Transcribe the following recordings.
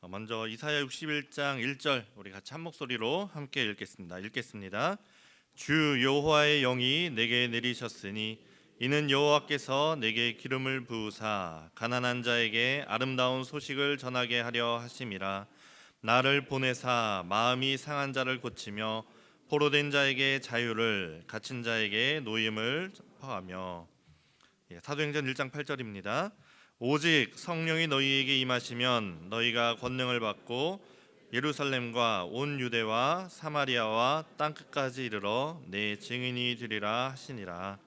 먼저 이사야 61장 1절 우리 같이 한 목소리로 함께 읽겠습니다. 주 여호와의 영이 내게 내리셨으니 이는 여호와께서 내게 기름을 부으사 가난한 자에게 아름다운 소식을 전하게 하려 하심이라. 나를 보내사 마음이 상한 자를 고치며 포로된 자에게 자유를, 갇힌 자에게 노임을 선포하며. 사도행전 1장 8절입니다. 오직 성령이 너희에게 임하시면 너희가 권능을 받고 예루살렘과 온 유대와 사마리아와 땅끝까지 이르러 내 증인이 되리라 하시니라.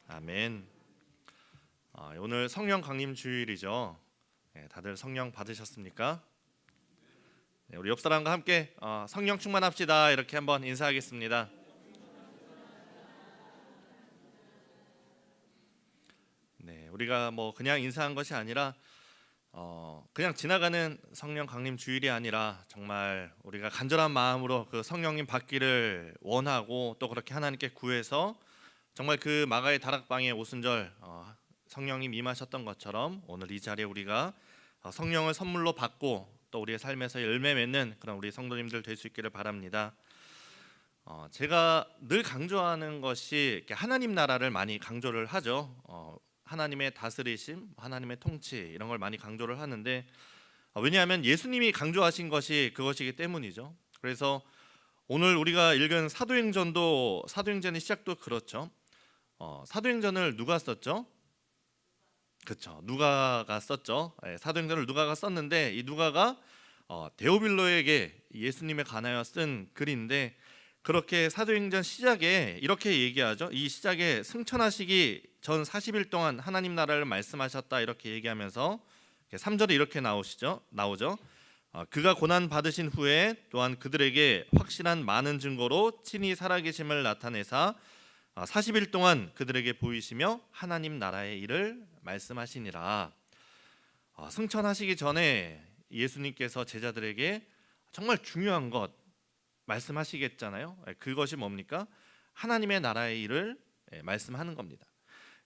아멘. 오늘 성령 강림 주일이죠. 다들 성령 받으셨습니까? 우리 옆 사람과 함께 성령 충만합시다 이렇게 한번 인사하겠습니다. 우리가 그냥 인사한 것이 아니라 그냥 지나가는 성령 강림 주일이 아니라 정말 우리가 간절한 마음으로 그 성령님 받기를 원하고 또 그렇게 하나님께 구해서 정말 그 마가의 다락방에 오순절 성령님 임하셨던 것처럼 오늘 이 자리에 우리가 성령을 선물로 받고 또 우리의 삶에서 열매 맺는 그런 우리 성도님들 될 수 있기를 바랍니다. 제가 늘 강조하는 것이 하나님 나라를 많이 강조를 하죠. 하나님의 다스리심, 하나님의 통치 이런 걸 많이 강조를 하는데 왜냐하면 예수님이 강조하신 것이 그것이기 때문이죠. 그래서 오늘 우리가 읽은 사도행전의 시작도 그렇죠. 사도행전을 누가 썼죠? 그렇죠. 누가가 썼죠. 사도행전을 누가가 썼는데 이 누가가 데오빌로에게 예수님에 관하여 쓴 글인데 그렇게 사도행전 시작에 이렇게 얘기하죠. 이 시작에 승천하시기 전 40일 동안 하나님 나라를 말씀하셨다 이렇게 얘기하면서 3절에 이렇게 나오죠. 그가 고난 받으신 후에 또한 그들에게 확실한 많은 증거로 친히 살아계심을 나타내사 40일 동안 그들에게 보이시며 하나님 나라의 일을 말씀하시니라. 승천하시기 전에 예수님께서 제자들에게 정말 중요한 것 말씀하시겠잖아요. 그것이 뭡니까? 하나님의 나라의 일을 말씀하는 겁니다.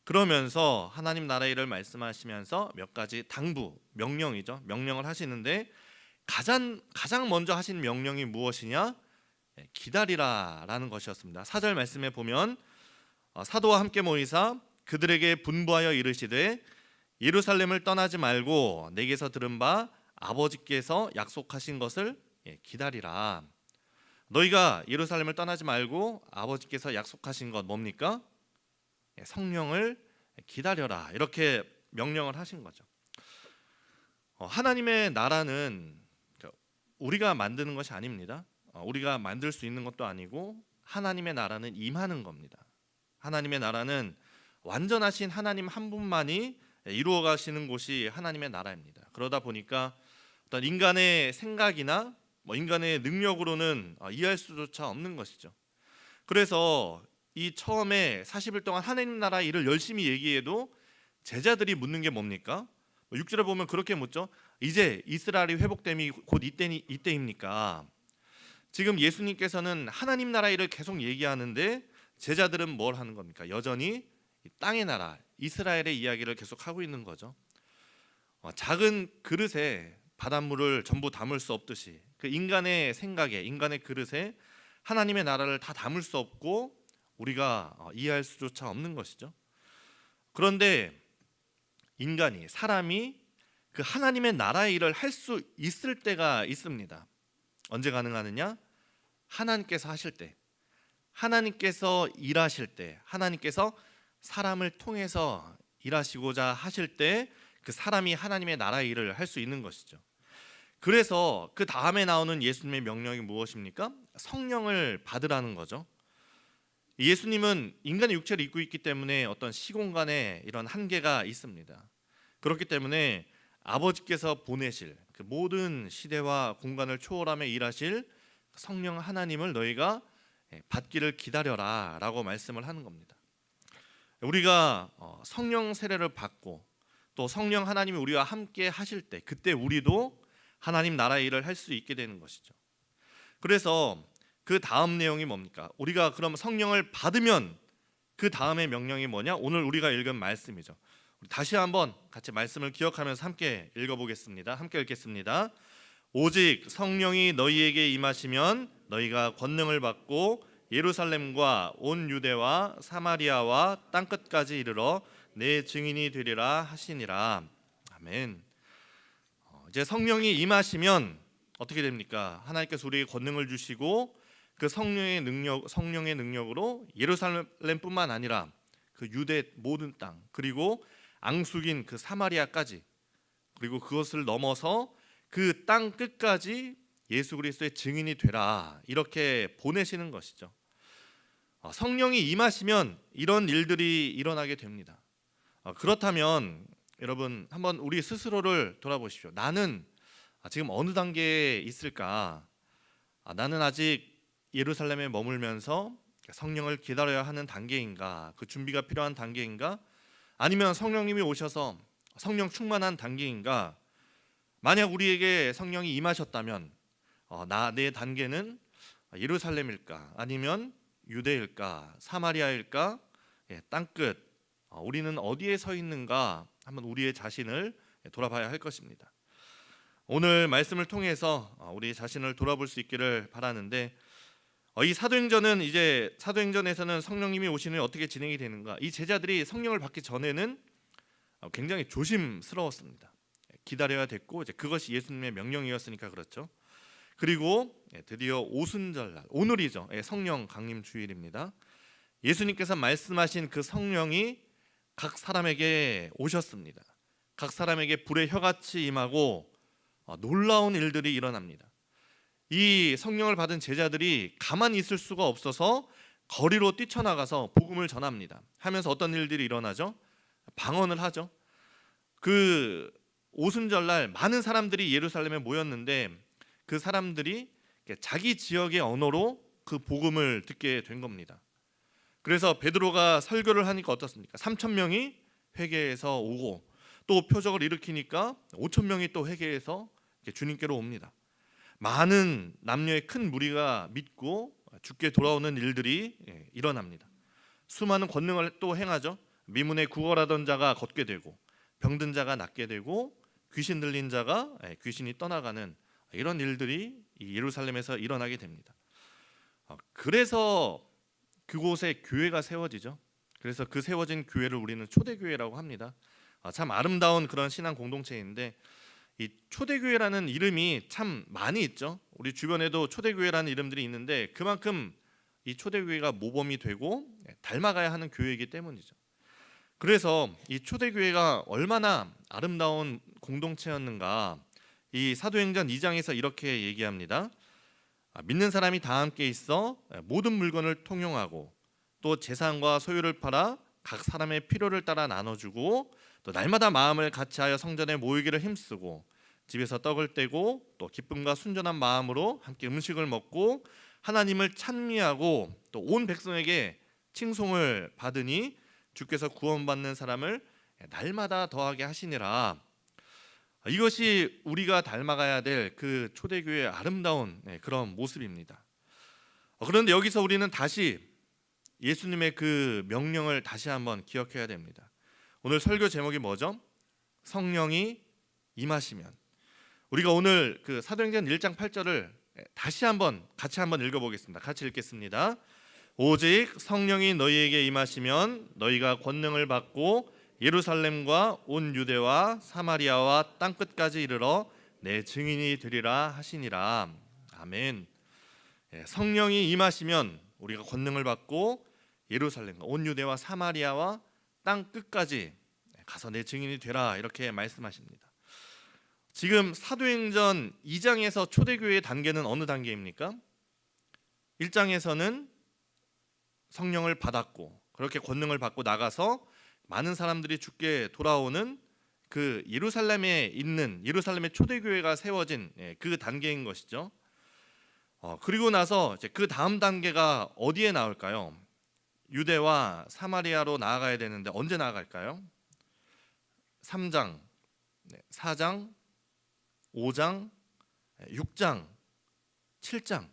그러면서 하나님 나라의 일을 말씀하시면서 몇 가지 명령이죠. 명령을 하시는데 가장 먼저 하신 명령이 무엇이냐? 기다리라라는 것이었습니다. 4절 말씀에 보면 사도와 함께 모이사 그들에게 분부하여 이르시되 예루살렘을 떠나지 말고 내게서 들은 바 아버지께서 약속하신 것을 기다리라. 너희가 예루살렘을 떠나지 말고 아버지께서 약속하신 것 뭡니까? 성령을 기다려라 이렇게 명령을 하신 거죠. 하나님의 나라는 우리가 만드는 것이 아닙니다. 우리가 만들 수 있는 것도 아니고 하나님의 나라는 임하는 겁니다. 하나님의 나라는 완전하신 하나님 한 분만이 이루어 가시는 곳이 하나님의 나라입니다. 그러다 보니까 어떤 인간의 생각이나 인간의 능력으로는 이해할 수조차 없는 것이죠. 그래서 이 처음에 40일 동안 하나님 나라 일을 열심히 얘기해도 제자들이 묻는 게 뭡니까? 6절에 보면 그렇게 묻죠. 이제 이스라엘이 회복됨이 곧 이때입니까? 지금 예수님께서는 하나님 나라 일을 계속 얘기하는데 제자들은 뭘 하는 겁니까? 여전히 땅의 나라 이스라엘의 이야기를 계속 하고 있는 거죠. 작은 그릇에 바닷물을 전부 담을 수 없듯이 그 인간의 생각에 인간의 그릇에 하나님의 나라를 다 담을 수 없고 우리가 이해할 수조차 없는 것이죠. 그런데 사람이 그 하나님의 나라의 일을 할 수 있을 때가 있습니다. 언제 가능하느냐? 하나님께서 하실 때, 하나님께서 일하실 때, 하나님께서 사람을 통해서 일하시고자 하실 때 그 사람이 하나님의 나라의 일을 할 수 있는 것이죠. 그래서 그 다음에 나오는 예수님의 명령이 무엇입니까? 성령을 받으라는 거죠. 예수님은 인간의 육체를 입고 있기 때문에 어떤 시공간에 이런 한계가 있습니다. 그렇기 때문에 아버지께서 보내실 그 모든 시대와 공간을 초월하며 일하실 성령 하나님을 너희가 받기를 기다려라 라고 말씀을 하는 겁니다. 우리가 성령 세례를 받고 또 성령 하나님이 우리와 함께 하실 때 그때 우리도 하나님 나라의 일을 할 수 있게 되는 것이죠. 그래서 그 다음 내용이 뭡니까? 우리가 그럼 성령을 받으면 그 다음의 명령이 뭐냐? 오늘 우리가 읽은 말씀이죠. 우리 다시 한번 같이 말씀을 기억하면서 함께 읽어보겠습니다. 함께 읽겠습니다. 오직 성령이 너희에게 임하시면 너희가 권능을 받고 예루살렘과 온 유대와 사마리아와 땅끝까지 이르러 내 증인이 되리라 하시니라. 아멘. 이제 성령이 임하시면 어떻게 됩니까? 하나님께서 우리에게 권능을 주시고 그 성령의 능력으로 예루살렘뿐만 아니라 그 유대 모든 땅, 그리고 앙숙인 그 사마리아까지, 그리고 그것을 넘어서 그 땅 끝까지 예수 그리스도의 증인이 되라, 이렇게 보내시는 것이죠. 성령이 임하시면 이런 일들이 일어나게 됩니다. 그렇다면 여러분, 한번 우리 스스로를 돌아보십시오. 나는 지금 어느 단계에 있을까? 나는 아직 예루살렘에 머물면서 성령을 기다려야 하는 단계인가? 그 준비가 필요한 단계인가? 아니면 성령님이 오셔서 성령 충만한 단계인가? 만약 우리에게 성령이 임하셨다면 내 단계는 예루살렘일까? 아니면 유대일까? 사마리아일까? 땅끝, 우리는 어디에 서 있는가? 한번 우리의 자신을 돌아봐야 할 것입니다. 오늘 말씀을 통해서 우리 자신을 돌아볼 수 있기를 바라는데, 이 사도행전은 이제 사도행전에서는 성령님이 오시는 어떻게 진행이 되는가? 이 제자들이 성령을 받기 전에는 굉장히 조심스러웠습니다. 기다려야 됐고, 이제 그것이 예수님의 명령이었으니까 그렇죠. 그리고 드디어 오순절날, 오늘이죠. 성령 강림 주일입니다. 예수님께서 말씀하신 그 성령이 각 사람에게 오셨습니다. 각 사람에게 불의 혀같이 임하고 놀라운 일들이 일어납니다. 이 성령을 받은 제자들이 가만히 있을 수가 없어서 거리로 뛰쳐나가서 복음을 전합니다. 하면서 어떤 일들이 일어나죠? 방언을 하죠. 그 오순절날 많은 사람들이 예루살렘에 모였는데 그 사람들이 자기 지역의 언어로 그 복음을 듣게 된 겁니다. 그래서 베드로가 설교를 하니까 어떻습니까? 3,000명이 회개해서 오고, 또 표적을 일으키니까 5,000명이 또 회개해서 주님께로 옵니다. 많은 남녀의 큰 무리가 믿고 주께 돌아오는 일들이 일어납니다. 수많은 권능을 또 행하죠. 미문에 구걸하던 자가 걷게 되고, 병든 자가 낫게 되고, 귀신 들린 자가 귀신이 떠나가는 이런 일들이 예루살렘에서 일어나게 됩니다. 그래서 그곳에 교회가 세워지죠. 그래서 그 세워진 교회를 우리는 초대교회라고 합니다. 참 아름다운 그런 신앙 공동체인데, 이 초대교회라는 이름이 참 많이 있죠. 우리 주변에도 초대교회라는 이름들이 있는데 그만큼 이 초대교회가 모범이 되고 닮아가야 하는 교회이기 때문이죠. 그래서 이 초대교회가 얼마나 아름다운 공동체였는가, 이 사도행전 2장에서 이렇게 얘기합니다. 믿는 사람이 다 함께 있어 모든 물건을 통용하고, 또 재산과 소유를 팔아 각 사람의 필요를 따라 나눠주고, 또 날마다 마음을 같이하여 성전에 모이기를 힘쓰고, 집에서 떡을 떼고, 또 기쁨과 순전한 마음으로 함께 음식을 먹고 하나님을 찬미하고, 또 온 백성에게 칭송을 받으니 주께서 구원받는 사람을 날마다 더하게 하시니라. 이것이 우리가 닮아가야 될 그 초대교회의 아름다운 그런 모습입니다. 그런데 여기서 우리는 다시 예수님의 그 명령을 다시 한번 기억해야 됩니다. 오늘 설교 제목이 뭐죠? 성령이 임하시면. 우리가 오늘 그 사도행전 1장 8절을 다시 한번 같이 한번 읽어보겠습니다. 같이 읽겠습니다. 오직 성령이 너희에게 임하시면 너희가 권능을 받고 예루살렘과 온 유대와 사마리아와 땅끝까지 이르러 내 증인이 되리라 하시니라. 아멘. 성령이 임하시면 우리가 권능을 받고 예루살렘과 온 유대와 사마리아와 땅끝까지 가서 내 증인이 되라, 이렇게 말씀하십니다. 지금 사도행전 2장에서 초대교회의 단계는 어느 단계입니까? 1장에서는 성령을 받았고 그렇게 권능을 받고 나가서 많은 사람들이 주께 돌아오는 그 예루살렘에 있는 예루살렘의 초대교회가 세워진 그 단계인 것이죠. 그리고 나서 이제 그 다음 단계가 어디에 나올까요? 유대와 사마리아로 나아가야 되는데 언제 나아갈까요? 3장, 4장, 5장, 6장, 7장.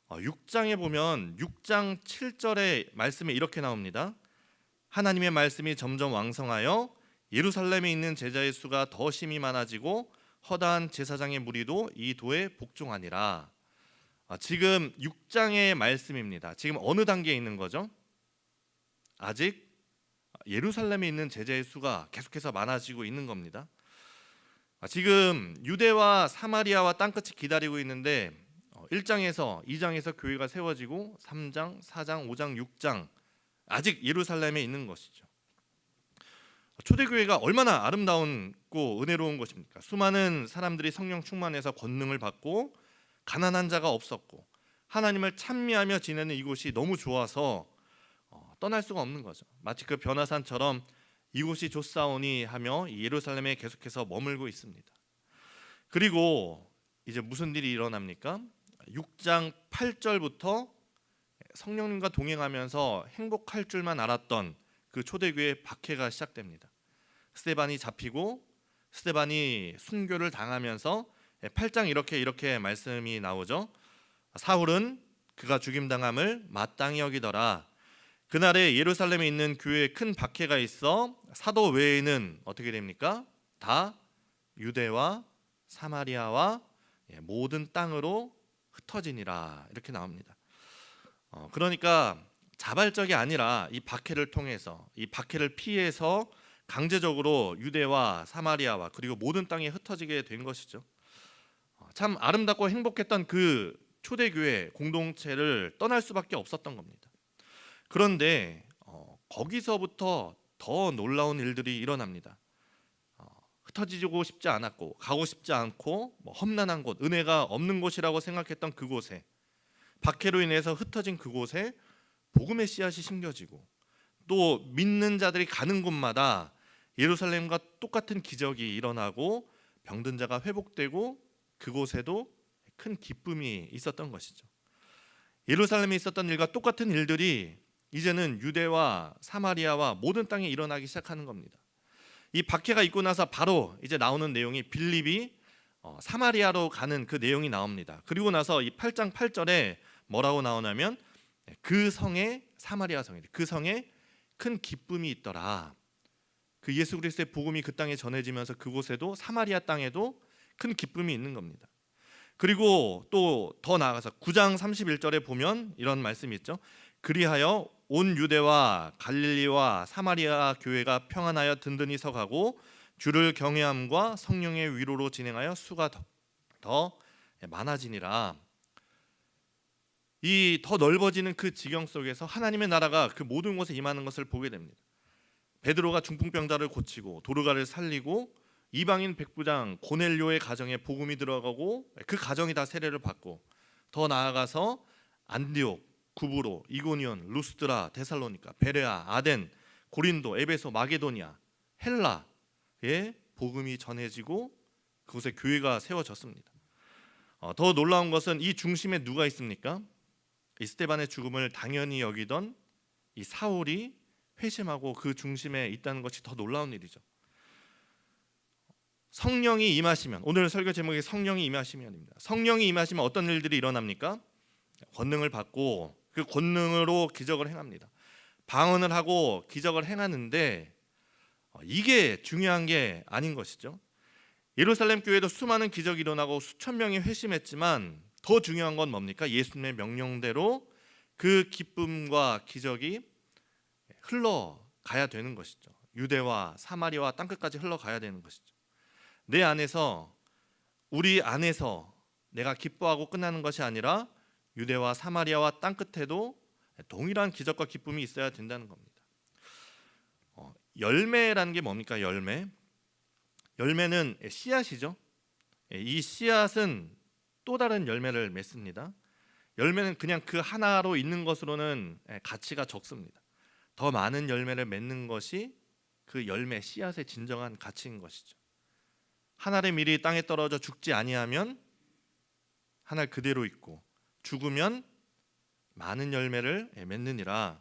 6장에 보면 6장 7절의 말씀에 이렇게 나옵니다. 하나님의 말씀이 점점 왕성하여 예루살렘에 있는 제자의 수가 더 심히 많아지고 허다한 제사장의 무리도 이 도에 복종하니라. 지금 6장의 말씀입니다. 지금 어느 단계에 있는 거죠? 아직 예루살렘에 있는 제자의 수가 계속해서 많아지고 있는 겁니다. 지금 유대와 사마리아와 땅끝이 기다리고 있는데 1장에서 2장에서 교회가 세워지고 3장, 4장, 5장, 6장 아직 예루살렘에 있는 것이죠. 초대교회가 얼마나 아름다운고 은혜로운 것입니까? 수많은 사람들이 성령 충만해서 권능을 받고 가난한 자가 없었고 하나님을 찬미하며 지내는 이곳이 너무 좋아서 떠날 수가 없는 거죠. 마치 그 변화산처럼 이곳이 좋사오니 하며 예루살렘에 계속해서 머물고 있습니다. 그리고 이제 무슨 일이 일어납니까? 6장 8절부터 성령님과 동행하면서 행복할 줄만 알았던 그 초대교회의 박해가 시작됩니다. 스데반이 잡히고 스데반이 순교를 당하면서 8장 이렇게 말씀이 나오죠. 사울은 그가 죽임당함을 마땅히 여기더라. 그날에 예루살렘에 있는 교회에 큰 박해가 있어 사도 외에는 어떻게 됩니까? 다 유대와 사마리아와 모든 땅으로 흩어지니라 이렇게 나옵니다. 그러니까 자발적이 아니라 이 박해를 통해서 이 박해를 피해서 강제적으로 유대와 사마리아와 그리고 모든 땅에 흩어지게 된 것이죠. 참 아름답고 행복했던 그 초대교회 공동체를 떠날 수밖에 없었던 겁니다. 그런데 거기서부터 더 놀라운 일들이 일어납니다. 흩어지고 싶지 않았고 가고 싶지 않고 험난한 곳, 은혜가 없는 곳이라고 생각했던 그곳에 박해로 인해서 흩어진 그곳에 복음의 씨앗이 심겨지고 또 믿는 자들이 가는 곳마다 예루살렘과 똑같은 기적이 일어나고 병든 자가 회복되고 그곳에도 큰 기쁨이 있었던 것이죠. 예루살렘에 있었던 일과 똑같은 일들이 이제는 유대와 사마리아와 모든 땅에 일어나기 시작하는 겁니다. 이 박해가 있고 나서 바로 이제 나오는 내용이 빌립이 사마리아로 가는 그 내용이 나옵니다. 그리고 나서 이 8장 8절에 뭐라고 나오냐면 그 성에 사마리아 성에 그 성에 큰 기쁨이 있더라. 그 예수 그리스도의 복음이 그 땅에 전해지면서 그곳에도 사마리아 땅에도 큰 기쁨이 있는 겁니다. 그리고 또 더 나아가서 9장 31절에 보면 이런 말씀이 있죠. 그리하여 온 유대와 갈릴리와 사마리아 교회가 평안하여 든든히 서가고 주를 경외함과 성령의 위로로 진행하여 수가 더 많아지니라. 이 더 넓어지는 그 지경 속에서 하나님의 나라가 그 모든 곳에 임하는 것을 보게 됩니다. 베드로가 중풍병자를 고치고 도르가를 살리고 이방인 백부장 고넬료의 가정에 복음이 들어가고 그 가정이 다 세례를 받고 더 나아가서 안디옥, 구브로, 이고니온, 루스드라, 데살로니가, 베레아, 아덴, 고린도, 에베소, 마게도니아, 헬라에 복음이 전해지고 그곳에 교회가 세워졌습니다. 더 놀라운 것은 이 중심에 누가 있습니까? 이 스데반의 죽음을 당연히 여기던 이 사울이 회심하고 그 중심에 있다는 것이 더 놀라운 일이죠. 성령이 임하시면, 오늘 설교 제목이 성령이 임하시면입니다. 성령이 임하시면 어떤 일들이 일어납니까? 권능을 받고 그 권능으로 기적을 행합니다. 방언을 하고 기적을 행하는데 이게 중요한 게 아닌 것이죠. 예루살렘 교회도 수많은 기적이 일어나고 수천 명이 회심했지만 더 중요한 건 뭡니까? 예수님의 명령대로 그 기쁨과 기적이 흘러가야 되는 것이죠. 유대와 사마리아와 땅끝까지 흘러가야 되는 것이죠. 내 안에서, 우리 안에서 내가 기뻐하고 끝나는 것이 아니라 유대와 사마리아와 땅끝에도 동일한 기적과 기쁨이 있어야 된다는 겁니다. 열매라는 게 뭡니까? 열매는 씨앗이죠. 이 씨앗은 또 다른 열매를 맺습니다. 열매는 그냥 그 하나로 있는 것으로는 가치가 적습니다. 더 많은 열매를 맺는 것이 그 열매 씨앗의 진정한 가치인 것이죠. 한 알의 밀이 땅에 떨어져 죽지 아니하면 한 알 그대로 있고 죽으면 많은 열매를 맺느니라.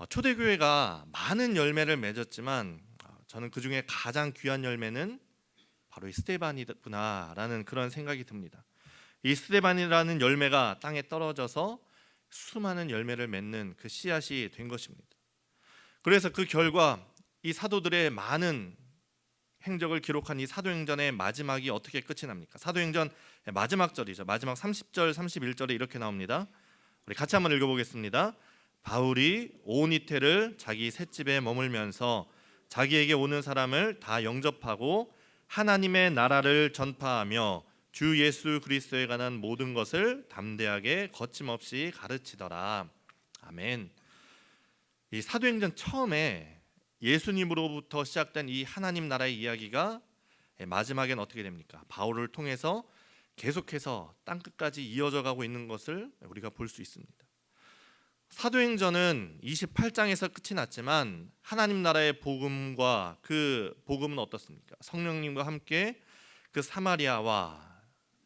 초대교회가 많은 열매를 맺었지만 저는 그 중에 가장 귀한 열매는 바로 이 스데반이구나라는 그런 생각이 듭니다. 이 스데반이라는 열매가 땅에 떨어져서 수많은 열매를 맺는 그 씨앗이 된 것입니다. 그래서 그 결과 이 사도들의 많은 행적을 기록한 이 사도행전의 마지막이 어떻게 끝이 납니까? 사도행전 마지막 절이죠. 마지막 30절 31절에 이렇게 나옵니다. 우리 같이 한번 읽어보겠습니다. 바울이 온 이태를 자기 셋집에 머물면서 자기에게 오는 사람을 다 영접하고 하나님의 나라를 전파하며 주 예수 그리스도에 관한 모든 것을 담대하게 거침없이 가르치더라. 아멘. 이 사도행전 처음에 예수님으로부터 시작된 이 하나님 나라의 이야기가 마지막엔 어떻게 됩니까? 바울을 통해서 계속해서 땅끝까지 이어져 가고 있는 것을 우리가 볼 수 있습니다. 사도행전은 28장에서 끝이 났지만 하나님 나라의 복음과 그 복음은 어떻습니까? 성령님과 함께 그 사마리아와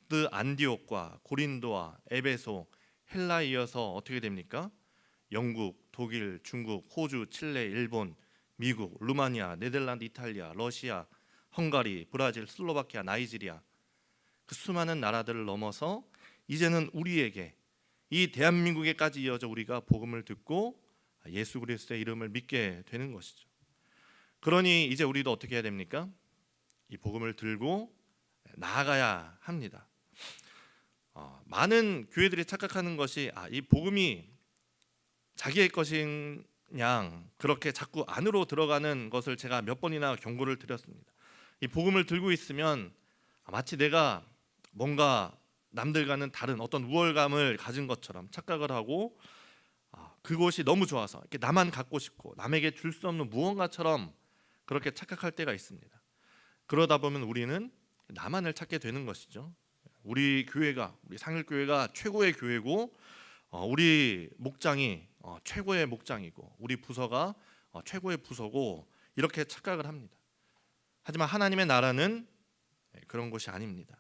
그 안디옥과 고린도와 에베소, 헬라에 이어서 어떻게 됩니까? 영국, 독일, 중국, 호주, 칠레, 일본, 미국, 루마니아, 네덜란드, 이탈리아, 러시아, 헝가리, 브라질, 슬로바키아, 나이지리아, 그 수많은 나라들을 넘어서 이제는 우리에게 이 대한민국에까지 이어져 우리가 복음을 듣고 예수 그리스도의 이름을 믿게 되는 것이죠. 그러니 이제 우리도 어떻게 해야 됩니까? 이 복음을 들고 나아가야 합니다. 많은 교회들이 착각하는 것이 이 복음이 자기의 것인 양 그렇게 자꾸 안으로 들어가는 것을 제가 몇 번이나 경고를 드렸습니다. 이 복음을 들고 있으면 마치 내가 뭔가 남들과는 다른 어떤 우월감을 가진 것처럼 착각을 하고 그것이 너무 좋아서 이렇게 나만 갖고 싶고 남에게 줄 수 없는 무언가처럼 그렇게 착각할 때가 있습니다. 그러다 보면 우리는 나만을 찾게 되는 것이죠. 우리 교회가, 우리 상일교회가 최고의 교회고 우리 목장이 최고의 목장이고 우리 부서가 최고의 부서고 이렇게 착각을 합니다. 하지만 하나님의 나라는 그런 것이 아닙니다.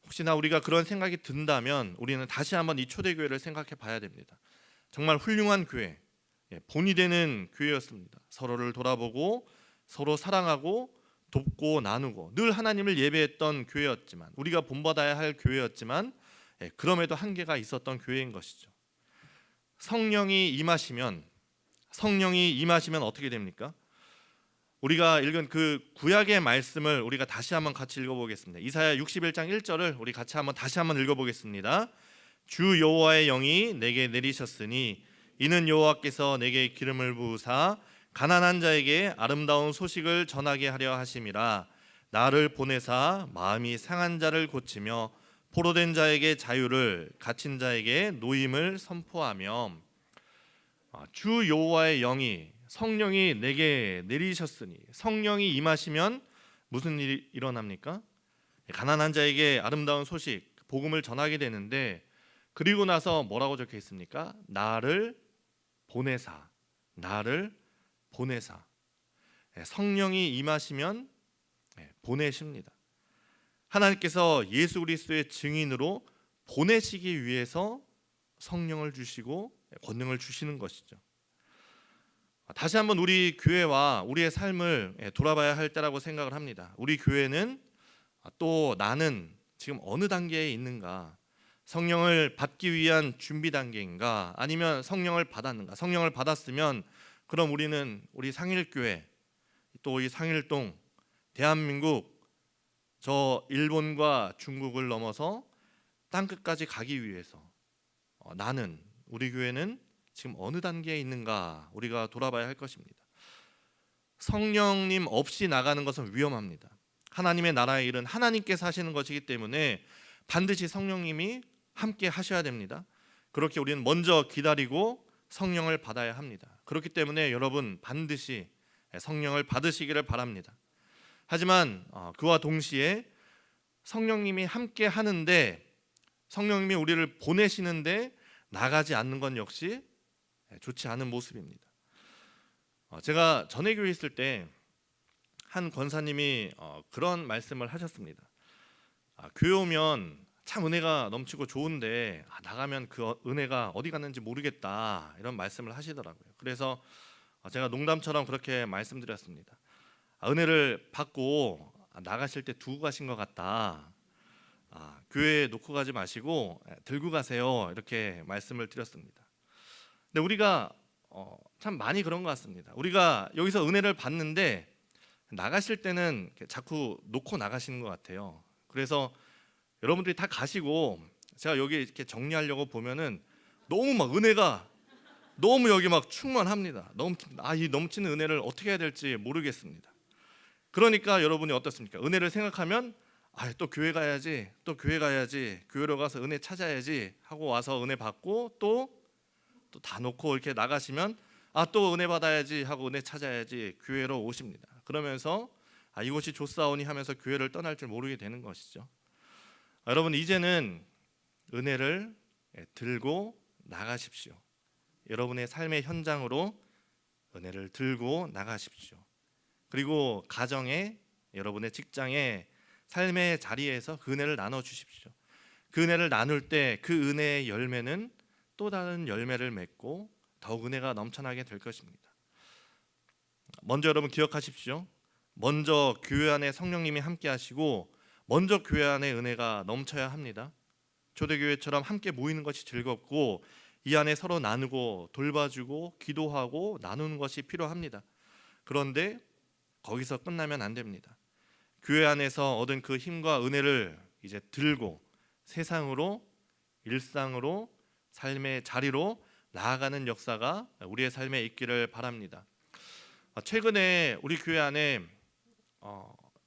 혹시나 우리가 그런 생각이 든다면 우리는 다시 한번 이 초대교회를 생각해 봐야 됩니다. 정말 훌륭한 교회, 본이 되는 교회였습니다. 서로를 돌아보고 서로 사랑하고 돕고 나누고 늘 하나님을 예배했던 교회였지만 우리가 본받아야 할 교회였지만 그럼에도 한계가 있었던 교회인 것이죠. 성령이 임하시면 어떻게 됩니까? 우리가 읽은 그 구약의 말씀을 우리가 다시 한번 같이 읽어보겠습니다. 이사야 61장 1절을 우리 같이 다시 한번 읽어보겠습니다. 주 여호와의 영이 내게 내리셨으니 이는 여호와께서 내게 기름을 부으사 가난한 자에게 아름다운 소식을 전하게 하려 하심이라. 나를 보내사 마음이 상한 자를 고치며 포로된 자에게 자유를, 갇힌 자에게 노임을 선포하며. 주 여호와의 영이, 성령이 내게 내리셨으니, 성령이 임하시면 무슨 일이 일어납니까? 가난한 자에게 아름다운 소식, 복음을 전하게 되는데, 그리고 나서 뭐라고 적혀 있습니까? 나를 보내사. 성령이 임하시면 보내십니다. 하나님께서 예수 그리스도의 증인으로 보내시기 위해서 성령을 주시고 권능을 주시는 것이죠. 다시 한번 우리 교회와 우리의 삶을 돌아봐야 할 때라고 생각을 합니다. 우리 교회는 또 나는 지금 어느 단계에 있는가? 성령을 받기 위한 준비 단계인가? 아니면 성령을 받았는가? 성령을 받았으면 그럼 우리는 우리 상일교회, 또 이 상일동, 대한민국, 저 일본과 중국을 넘어서 땅끝까지 가기 위해서 나는, 우리 교회는 지금 어느 단계에 있는가 우리가 돌아봐야 할 것입니다. 성령님 없이 나가는 것은 위험합니다. 하나님의 나라의 일은 하나님께서 하시는 것이기 때문에 반드시 성령님이 함께 하셔야 됩니다. 그렇게 우리는 먼저 기다리고 성령을 받아야 합니다. 그렇기 때문에 여러분 반드시 성령을 받으시기를 바랍니다. 하지만 그와 동시에 성령님이 함께 하는데, 성령님이 우리를 보내시는데 나가지 않는 건 역시 좋지 않은 모습입니다. 제가 전에 교회 있을 때 한 권사님이 그런 말씀을 하셨습니다. 교회 오면 참 은혜가 넘치고 좋은데 나가면 그 은혜가 어디 갔는지 모르겠다, 이런 말씀을 하시더라고요. 그래서 제가 농담처럼 그렇게 말씀드렸습니다. 은혜를 받고 나가실 때 두고 가신 것 같다. 교회에 놓고 가지 마시고 들고 가세요, 이렇게 말씀을 드렸습니다. 근데 우리가 참 많이 그런 것 같습니다. 우리가 여기서 은혜를 받는데 나가실 때는 자꾸 놓고 나가시는 것 같아요. 그래서 여러분들이 다 가시고 제가 여기 이렇게 정리하려고 보면은 너무 막 은혜가 너무 여기 막 충만합니다. 이 넘치는 은혜를 어떻게 해야 될지 모르겠습니다. 그러니까 여러분이 어떻습니까? 은혜를 생각하면 또 교회 가야지, 또 교회 가야지, 교회로 가서 은혜 찾아야지 하고 와서 은혜 받고 또 다 놓고 이렇게 나가시면 또 은혜 받아야지 하고 은혜 찾아야지 교회로 오십니다. 그러면서 이곳이 좋사오니 하면서 교회를 떠날 줄 모르게 되는 것이죠. 여러분 이제는 은혜를 들고 나가십시오. 여러분의 삶의 현장으로 은혜를 들고 나가십시오. 그리고 가정에, 여러분의 직장에, 삶의 자리에서 그 은혜를 나눠 주십시오. 그 은혜를 나눌 때 그 은혜의 열매는 또 다른 열매를 맺고 더욱 은혜가 넘쳐나게 될 것입니다. 먼저 여러분 기억하십시오. 먼저 교회 안에 성령님이 함께 하시고 먼저 교회 안에 은혜가 넘쳐야 합니다. 초대교회처럼 함께 모이는 것이 즐겁고 이 안에 서로 나누고 돌봐주고 기도하고 나누는 것이 필요합니다. 그런데 거기서 끝나면 안 됩니다. 교회 안에서 얻은 그 힘과 은혜를 이제 들고 세상으로, 일상으로, 삶의 자리로 나아가는 역사가 우리의 삶에 있기를 바랍니다. 최근에 우리 교회 안에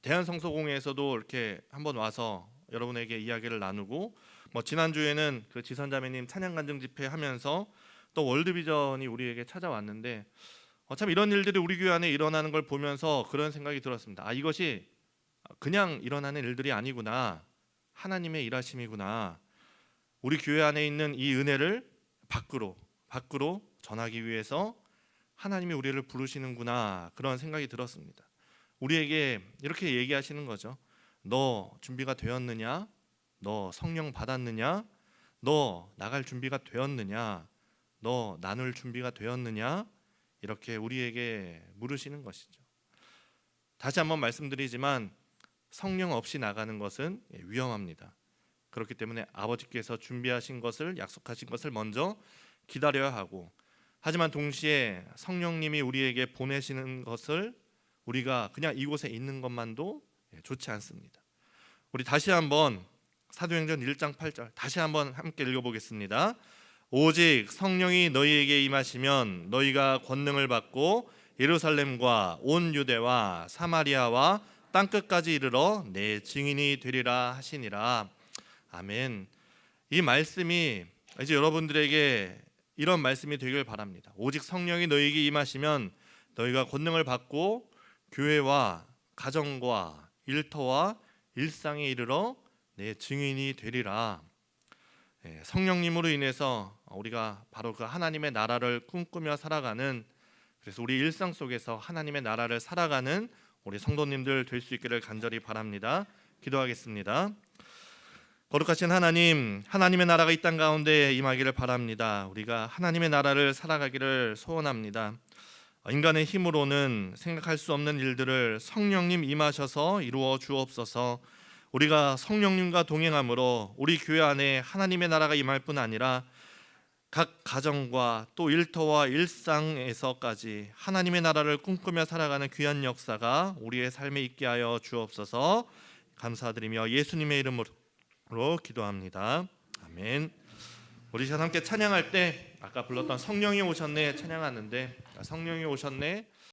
대한성서공회에서도 이렇게 한번 와서 여러분에게 이야기를 나누고 지난주에는 그 지선자매님 찬양간증 집회 하면서 또 월드비전이 우리에게 찾아왔는데 참 이런 일들이 우리 교회 안에 일어나는 걸 보면서 그런 생각이 들었습니다. 이것이 그냥 일어나는 일들이 아니구나. 하나님의 일하심이구나. 우리 교회 안에 있는 이 은혜를 밖으로 전하기 위해서 하나님이 우리를 부르시는구나. 그런 생각이 들었습니다. 우리에게 이렇게 얘기하시는 거죠. 너 준비가 되었느냐? 너 성령 받았느냐? 너 나갈 준비가 되었느냐? 너 나눌 준비가 되었느냐? 이렇게 우리에게 물으시는 것이죠. 다시 한번 말씀드리지만 성령 없이 나가는 것은 위험합니다. 그렇기 때문에 아버지께서 준비하신 것을, 약속하신 것을 먼저 기다려야 하고, 하지만 동시에 성령님이 우리에게 보내시는 것을 우리가 그냥 이곳에 있는 것만도 좋지 않습니다. 우리 다시 한번 사도행전 1장 8절 다시 한번 함께 읽어보겠습니다. 오직 성령이 너희에게 임하시면 너희가 권능을 받고 예루살렘과 온 유대와 사마리아와 땅끝까지 이르러 내 증인이 되리라 하시니라. 아멘. 이 말씀이 이제 여러분들에게 이런 말씀이 되길 바랍니다. 오직 성령이 너희에게 임하시면 너희가 권능을 받고 교회와 가정과 일터와 일상에 이르러 내 증인이 되리라. 성령님으로 인해서 우리가 바로 그 하나님의 나라를 꿈꾸며 살아가는, 그래서 우리 일상 속에서 하나님의 나라를 살아가는 우리 성도님들 될 수 있기를 간절히 바랍니다. 기도하겠습니다. 거룩하신 하나님, 하나님의 나라가 이 땅 가운데 임하기를 바랍니다. 우리가 하나님의 나라를 살아가기를 소원합니다. 인간의 힘으로는 생각할 수 없는 일들을 성령님 임하셔서 이루어 주옵소서. 우리가 성령님과 동행함으로 우리 교회 안에 하나님의 나라가 임할 뿐 아니라 각 가정과 또 일터와 일상에서까지 하나님의 나라를 꿈꾸며 살아가는 귀한 역사가 우리의 삶에 있게 하여 주옵소서. 감사드리며 예수님의 이름으로 기도합니다. 아멘. 우리 함께 찬양할 때 아까 불렀던 성령이 오셨네 찬양하는데 성령이 오셨네